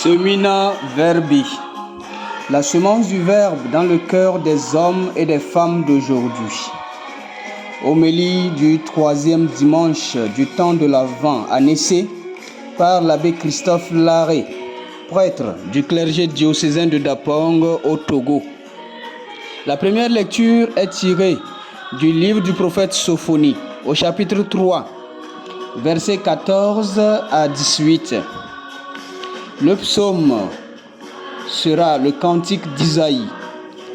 Semina Verbi, la semence du Verbe dans le cœur des hommes et des femmes d'aujourd'hui. Homélie du troisième dimanche du temps de l'Avent à Nessé par l'abbé Christophe Larré, prêtre du clergé diocésain de Dapong au Togo. La première lecture est tirée du livre du prophète Sophonie au chapitre 3, versets 14 à 18. Le psaume sera le cantique d'Isaïe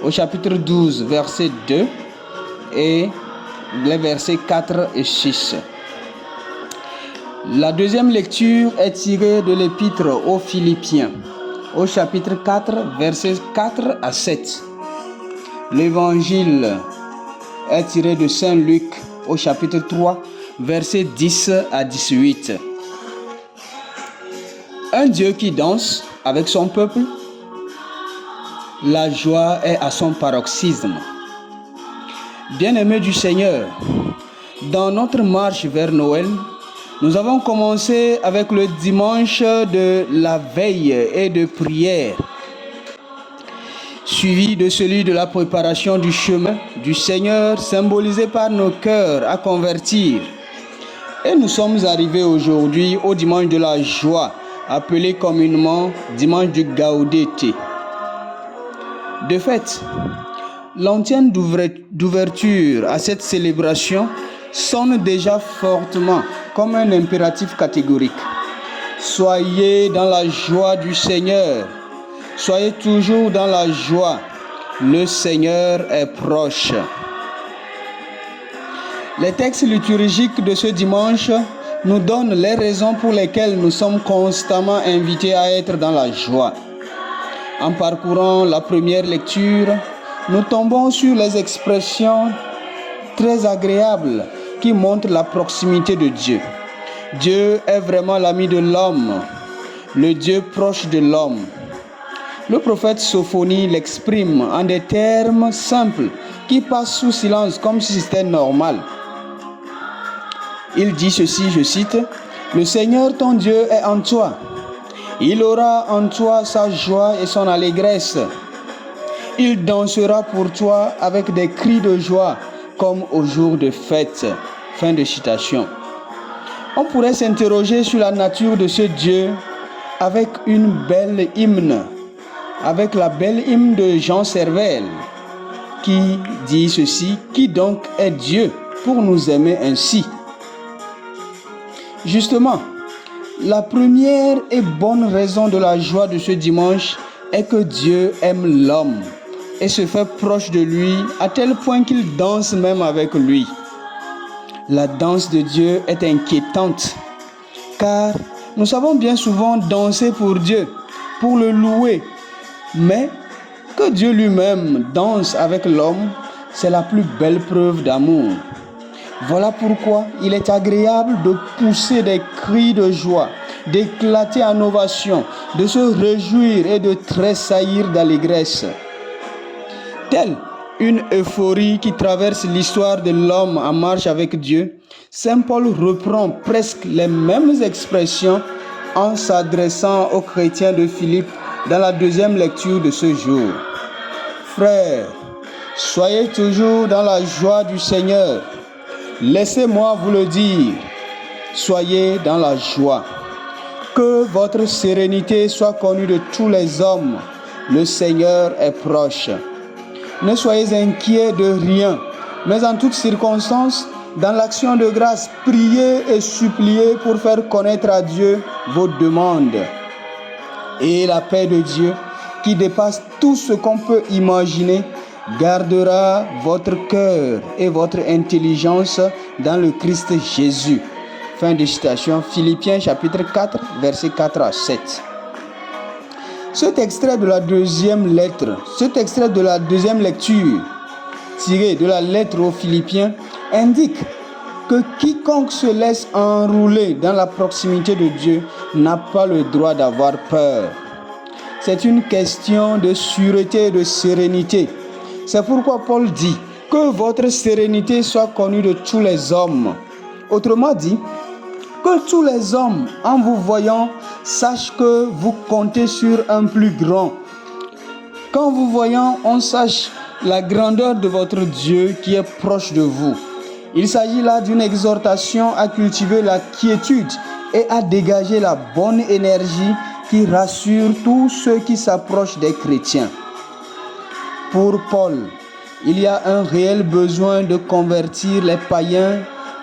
au chapitre 12, verset 2 et les versets 4 et 6. La deuxième lecture est tirée de l'épître aux Philippiens au chapitre 4, versets 4 à 7. L'évangile est tiré de Saint Luc au chapitre 3, versets 10 à 18. Un Dieu qui danse avec son peuple, la joie est à son paroxysme. Bien-aimés du Seigneur, dans notre marche vers Noël, nous avons commencé avec le dimanche de la veille et de prière, suivi de celui de la préparation du chemin du Seigneur, symbolisé par nos cœurs à convertir. Et nous sommes arrivés aujourd'hui au dimanche de la joie, appelé communément dimanche du Gaudete. De fait, l'antienne d'ouverture à cette célébration sonne déjà fortement comme un impératif catégorique. Soyez dans la joie du Seigneur. Soyez toujours dans la joie. Le Seigneur est proche. Les textes liturgiques de ce dimanche nous donnent les raisons pour lesquelles nous sommes constamment invités à être dans la joie. En parcourant la première lecture, nous tombons sur les expressions très agréables qui montrent la proximité de Dieu. Dieu est vraiment l'ami de l'homme, le Dieu proche de l'homme. Le prophète Sophonie l'exprime en des termes simples qui passent sous silence comme si c'était normal. Il dit ceci, je cite, « Le Seigneur ton Dieu est en toi. Il aura en toi sa joie et son allégresse. Il dansera pour toi avec des cris de joie comme au jour de fête. » Fin de citation. On pourrait s'interroger sur la nature de ce Dieu avec une belle hymne, avec la belle hymne de Jean Servel, qui dit ceci, « Qui donc est Dieu pour nous aimer ainsi ?» Justement, la première et bonne raison de la joie de ce dimanche est que Dieu aime l'homme et se fait proche de lui à tel point qu'il danse même avec lui. La danse de Dieu est inquiétante car nous savons bien souvent danser pour Dieu, pour le louer, mais que Dieu lui-même danse avec l'homme, c'est la plus belle preuve d'amour. Voilà pourquoi il est agréable de pousser des cris de joie, d'éclater en ovation, de se réjouir et de tressaillir d'allégresse. Telle une euphorie qui traverse l'histoire de l'homme en marche avec Dieu, Saint Paul reprend presque les mêmes expressions en s'adressant aux chrétiens de Philippe dans la deuxième lecture de ce jour. Frères, soyez toujours dans la joie du Seigneur. Laissez-moi vous le dire, soyez dans la joie. Que votre sérénité soit connue de tous les hommes. Le Seigneur est proche. Ne soyez inquiets de rien, mais en toutes circonstances, dans l'action de grâce, priez et suppliez pour faire connaître à Dieu vos demandes. Et la paix de Dieu, qui dépasse tout ce qu'on peut imaginer, gardera votre cœur et votre intelligence dans le Christ Jésus. Fin de citation, Philippiens chapitre 4, versets 4 à 7. Cet extrait de la deuxième lecture, tiré de la lettre aux Philippiens, indique que quiconque se laisse enrouler dans la proximité de Dieu n'a pas le droit d'avoir peur. C'est une question de sûreté et de sérénité. C'est pourquoi Paul dit que votre sérénité soit connue de tous les hommes. Autrement dit, Que tous les hommes, en vous voyant, sachent que vous comptez sur un plus grand. Qu'en vous voyant, on sache la grandeur de votre Dieu qui est proche de vous. Il s'agit là d'une exhortation à cultiver la quiétude et à dégager la bonne énergie qui rassure tous ceux qui s'approchent des chrétiens. Pour Paul, il y a un réel besoin de convertir les païens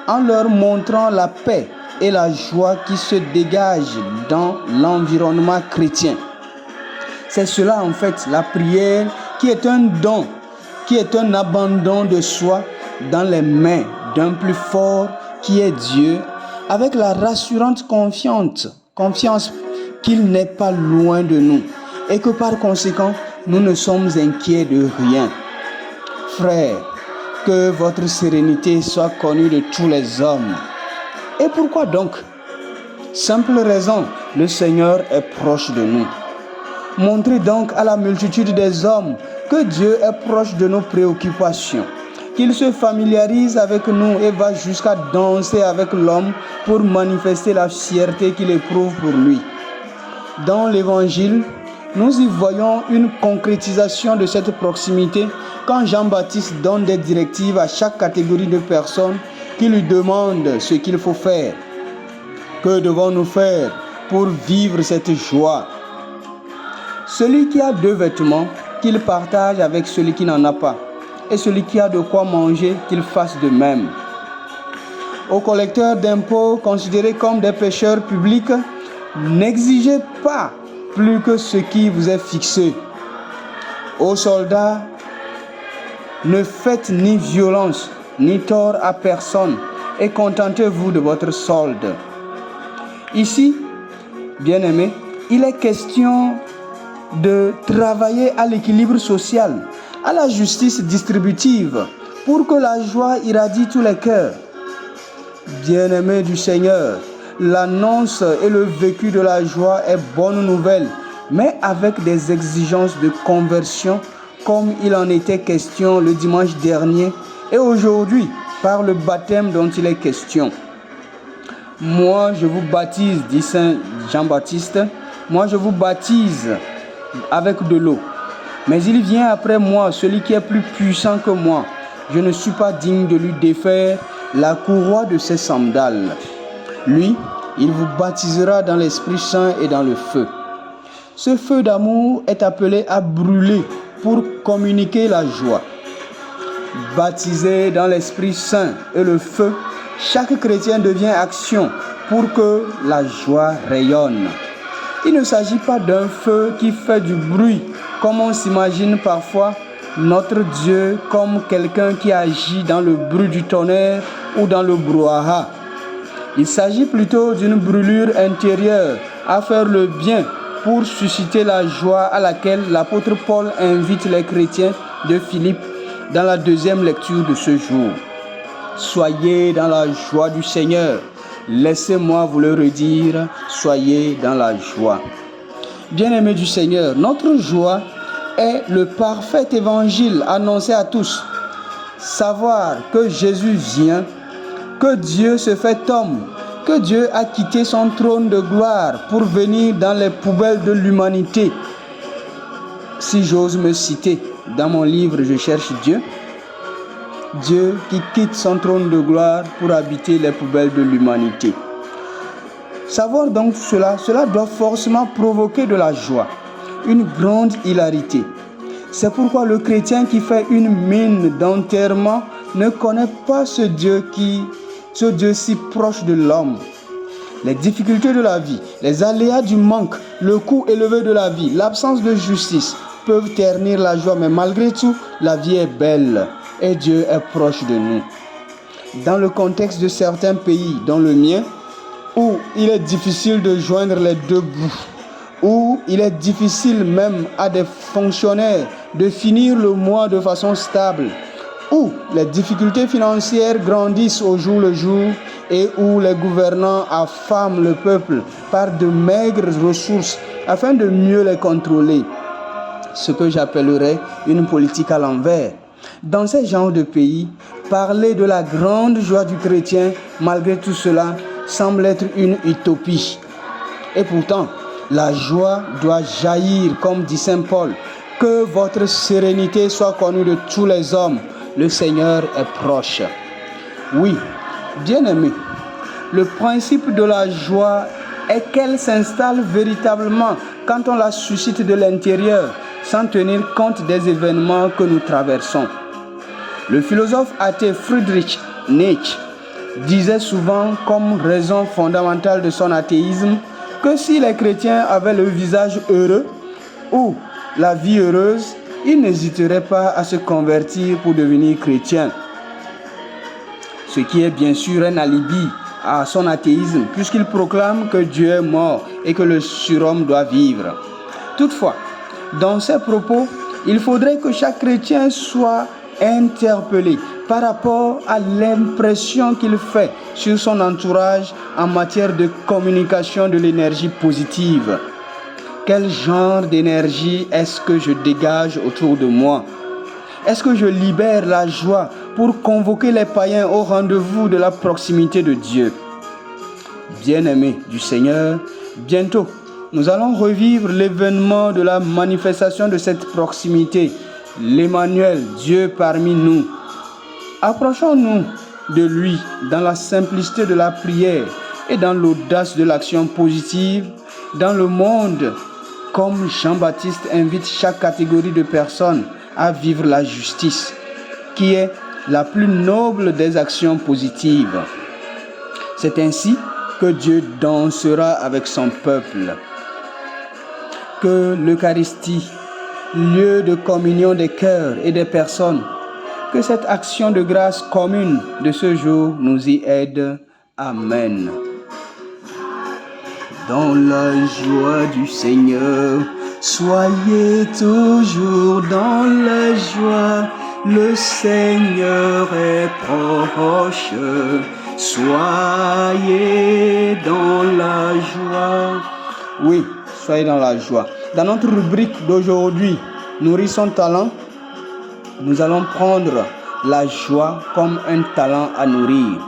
en leur montrant la paix et la joie qui se dégagent dans l'environnement chrétien. C'est cela en fait, la prière qui est un don, qui est un abandon de soi dans les mains d'un plus fort qui est Dieu, avec la rassurante confiance qu'il n'est pas loin de nous et que par conséquent, nous ne sommes inquiets de rien. Frères, que votre sérénité soit connue de tous les hommes. Et pourquoi donc? Simple raison, le Seigneur est proche de nous. Montrez donc à la multitude des hommes que Dieu est proche de nos préoccupations, qu'il se familiarise avec nous et va jusqu'à danser avec l'homme pour manifester la fierté qu'il éprouve pour lui. Dans l'Évangile, nous y voyons une concrétisation de cette proximité quand Jean-Baptiste donne des directives à chaque catégorie de personnes qui lui demandent ce qu'il faut faire. Que devons-nous faire pour vivre cette joie? Celui qui a 2 vêtements, qu'il partage avec celui qui n'en a pas. Et celui qui a de quoi manger, qu'il fasse de même. Aux collecteurs d'impôts considérés comme des pécheurs publics, n'exigez pas plus que ce qui vous est fixé. Aux soldats, ne faites ni violence, ni tort à personne, et contentez-vous de votre solde. Ici, bien-aimés, il est question de travailler à l'équilibre social, à la justice distributive, pour que la joie irradie tous les cœurs. Bien-aimés du Seigneur, l'annonce et le vécu de la joie est bonne nouvelle, mais avec des exigences de conversion, comme il en était question le dimanche dernier et aujourd'hui par le baptême dont il est question. Moi, je vous baptise, dit Saint Jean-Baptiste, moi je vous baptise avec de l'eau. Mais il vient après moi, celui qui est plus puissant que moi. Je ne suis pas digne de lui défaire la courroie de ses sandales. Lui, il vous baptisera dans l'Esprit Saint et dans le feu. Ce feu d'amour est appelé à brûler pour communiquer la joie. Baptisé dans l'Esprit Saint et le feu, chaque chrétien devient action pour que la joie rayonne. Il ne s'agit pas d'un feu qui fait du bruit, comme on s'imagine parfois notre Dieu comme quelqu'un qui agit dans le bruit du tonnerre ou dans le brouhaha. Il s'agit plutôt d'une brûlure intérieure à faire le bien pour susciter la joie à laquelle l'apôtre Paul invite les chrétiens de Philippe dans la 2e lecture de ce jour. Soyez dans la joie du Seigneur. Laissez-moi vous le redire, soyez dans la joie. Bien-aimés du Seigneur, notre joie est le parfait évangile annoncé à tous. Savoir que Jésus vient, que Dieu se fait homme, que Dieu a quitté son trône de gloire pour venir dans les poubelles de l'humanité. Si j'ose me citer dans mon livre « Je cherche Dieu », Dieu qui quitte son trône de gloire pour habiter les poubelles de l'humanité. Savoir donc cela doit forcément provoquer de la joie, une grande hilarité. C'est pourquoi le chrétien qui fait une mine d'enterrement ne connaît pas ce Dieu si proche de l'homme. Les difficultés de la vie, les aléas du manque, le coût élevé de la vie, l'absence de justice peuvent ternir la joie, mais malgré tout, la vie est belle et Dieu est proche de nous. Dans le contexte de certains pays, dont le mien, où il est difficile de joindre les deux bouts, où il est difficile même à des fonctionnaires de finir le mois de façon stable, où les difficultés financières grandissent au jour le jour et où les gouvernants affament le peuple par de maigres ressources afin de mieux les contrôler. Ce que j'appellerais une politique à l'envers. Dans ces genres de pays, parler de la grande joie du chrétien, malgré tout cela, semble être une utopie. Et pourtant, la joie doit jaillir, comme dit Saint Paul. Que votre sérénité soit connue de tous les hommes. Le Seigneur est proche. Oui, bien-aimés, le principe de la joie est qu'elle s'installe véritablement quand on la suscite de l'intérieur, sans tenir compte des événements que nous traversons. Le philosophe athée Friedrich Nietzsche disait souvent comme raison fondamentale de son athéisme que si les chrétiens avaient le visage heureux ou la vie heureuse, ils n'hésiteraient pas à se convertir pour devenir chrétiens. Ce qui est bien sûr un alibi à son athéisme, puisqu'il proclame que Dieu est mort et que le surhomme doit vivre. Toutefois, dans ses propos, il faudrait que chaque chrétien soit interpellé par rapport à l'impression qu'il fait sur son entourage en matière de communication de l'énergie positive. Quel genre d'énergie est-ce que je dégage autour de moi? Est-ce que je libère la joie pour convoquer les païens au rendez-vous de la proximité de Dieu? Bien-aimés du Seigneur, bientôt, nous allons revivre l'événement de la manifestation de cette proximité, l'Emmanuel, Dieu parmi nous. Approchons-nous de lui dans la simplicité de la prière et dans l'audace de l'action positive dans le monde, comme Jean-Baptiste invite chaque catégorie de personnes à vivre la justice, qui est la plus noble des actions positives. C'est ainsi que Dieu dansera avec son peuple. Que l'Eucharistie, lieu de communion des cœurs et des personnes, que cette action de grâce commune de ce jour nous y aide. Amen. Dans la joie du Seigneur, soyez toujours dans la joie. Le Seigneur est proche. Soyez dans la joie. Oui, soyez dans la joie. Dans notre rubrique d'aujourd'hui, Nourrir son talent, nous allons prendre la joie comme un talent à nourrir.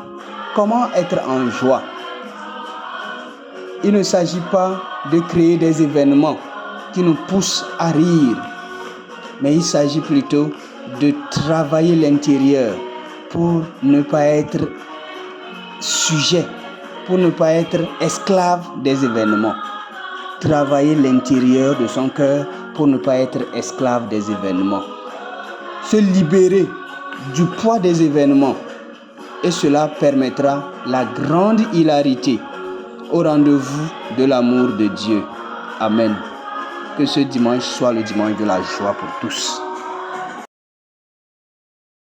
Comment être en joie? Il ne s'agit pas de créer des événements qui nous poussent à rire, mais il s'agit plutôt de travailler l'intérieur pour ne pas être sujet, pour ne pas être esclave des événements. Travailler l'intérieur de son cœur pour ne pas être esclave des événements. Se libérer du poids des événements, et cela permettra la grande hilarité au rendez-vous de l'amour de Dieu. Amen. Que ce dimanche soit le dimanche de la joie pour tous.